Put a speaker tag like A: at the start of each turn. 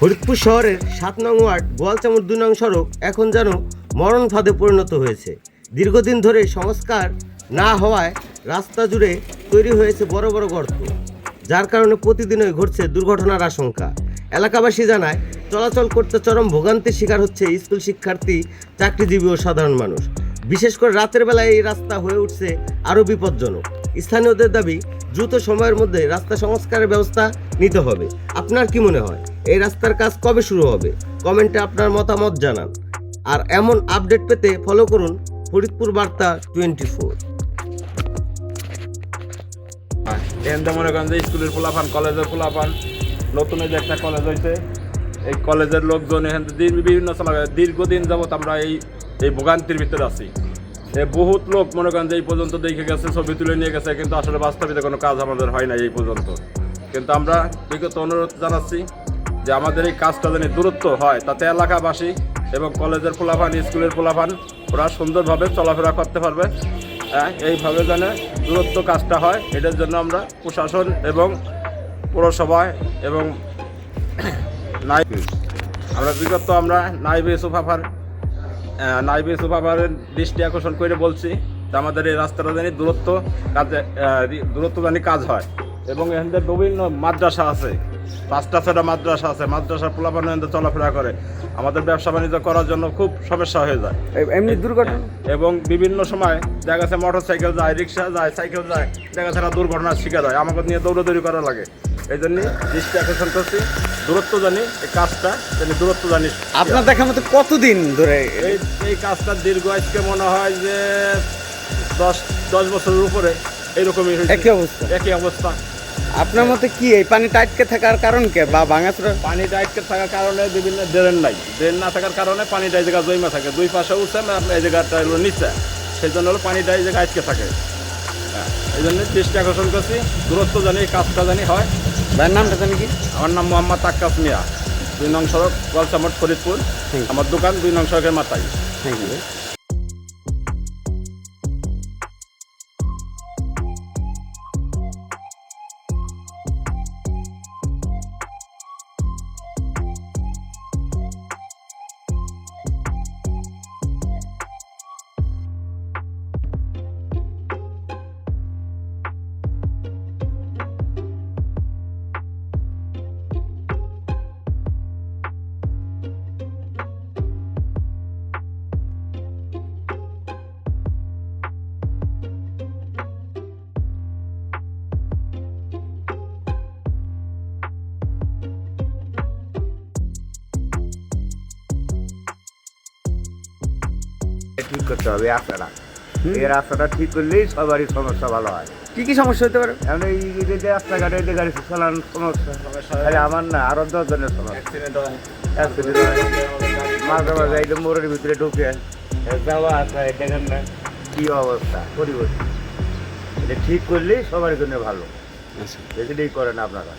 A: ফরিদপুর শহরের ৭ নং ওয়ার্ড গোয়ালচামড় ২ নং সড়ক এখন যেন মরণ ফাঁদে পরিণত হয়েছে। দীর্ঘদিন ধরে সংস্কার না হওয়ায় রাস্তা জুড়ে তৈরি হয়েছে বড় বড় গর্ত, যার কারণে প্রতিদিনই ঘটছে দুর্ঘটনার আশঙ্কা। এলাকাবাসী জানায় চলাচল করতে চরম ভোগান্তির শিকার হচ্ছে স্কুল শিক্ষার্থী, চাকরিজীবী ও সাধারণ মানুষ। বিশেষ করে রাতের বেলায় এই রাস্তা হয়ে উঠছে আরও বিপজ্জনক। স্থানীয়দের দাবি দ্রুত সময়ের মধ্যে রাস্তা সংস্কারের ব্যবস্থা নিতে হবে। আপনার কি মনে হয় এই রাস্তার কাজ কবে শুরু হবে? কমেন্টে আপনার মতামত জানান। আর এমন আপডেট পেতে ফলো করুন ফরিদপুর বার্তা 24।
B: এখানটা মনে করেন যে স্কুলের পোলাপান, কলেজের পোলাপান, নতুন যে একটা কলেজ হয়েছে, এই কলেজের লোকজন এখান বিভিন্ন দীর্ঘদিন যাবৎ আমরা এই ভোগান্তির ভিতরে আছি। বহুত লোক মনে করেন যে এই পর্যন্ত দেখে গেছে, ছবি তুলে নিয়ে গেছে, কিন্তু আসলে বাস্তবিত কোনো কাজ আমাদের হয় না এই পর্যন্ত। কিন্তু আমরা বিগত অনুরোধ জানাচ্ছি যে আমাদের এই কাজটা যেন দূরত্ব হয়, তাতে এলাকাবাসী এবং কলেজের পোলাপান, স্কুলের পোলাপান ওরা সুন্দরভাবে চলাফেরা করতে পারবে। এইভাবে যেন দূরত্ব কাজটা হয়, এটার জন্য আমরা প্রশাসন এবং পৌরসভায় এবং আমরা নাইবে সুপারের দৃষ্টি আকর্ষণ করে বলছি যে আমাদের এই রাস্তাটা জানি দূরত্ব জানি কাজ হয়। এবং এখানে বিভিন্ন মাদ্রাসা আছে, 5টা মাদ্রাসা আছে, মাদ্রাসার পোলাপান এখানে চলাফেরা করে, আমাদের ব্যবসা বাণিজ্য করার জন্য খুব সমস্যা হয়ে যায়।
A: এমনি দুর্ঘটনা
B: এবং বিভিন্ন সময় দেখা গেছে মোটর সাইকেল যায়, রিক্সা যায়, সাইকেল যায়, দেখা গেছে দুর্ঘটনার শিকার হয়, আমাকে নিয়ে দৌড়াদৌড়ি করা লাগে। এই জন্য দৃষ্টি আকর্ষণ করছি দূরত্ব জানি এই কাজটা দূরত্ব জানি।
A: আপনার দেখার মতো কতদিন ধরে
B: এই কাজটা দীর্ঘ আজকে মনে হয় যে 10 বছরের উপরে এইরকমই একই অবস্থা।
A: আপনার মতে কি এই পানি টাইটকে থাকার কারণ কে বা ভাঙাচোরা?
B: পানি টাইটকে থাকার কারণে বিভিন্ন ড্রেন না থাকার কারণে পানিটা এই জায়গায় জমা থাকে, দুই পাশে উঠছে এই জায়গাটা হলো নিচে, সেই জন্য হলো পানিটা এই জায়গায় আটকে থাকে। এই জন্য দৃষ্টি আকর্ষণ করছি দূরত্ব জানি কাজটা জানি হয়।
A: ভাইয়ের নামটা জানি কি?
B: আমার নাম মোহাম্মদ আক্কাস মিয়া, 2 নং সড়ক গোয়ালচামড় ফরিদপুর। আমার দোকান 2 নং সড়কের মাথায়।
A: Thank you.
C: ঠিক করতে হবে রাস্তাটা। এই রাস্তাটা ঠিক করলেই সবারই সমস্যা ভালো হয়।
A: কি কি সমস্যা হতে পারে?
C: এখন এই যে রাস্তাঘাটে যে গাড়ি চালান সমস্যা, খালি আমার না আরো 10 জনের সমস্যা। অ্যাক্সিডেন্ট হয় মাঝে মাঝে একদম মোড়ের ভিতরে ঢুকে যাওয়া আসা, দেখেন না কী অবস্থা পরিবর্তন। এটা ঠিক করলেই সবার জন্য ভালো, এটাই করেন আপনারা।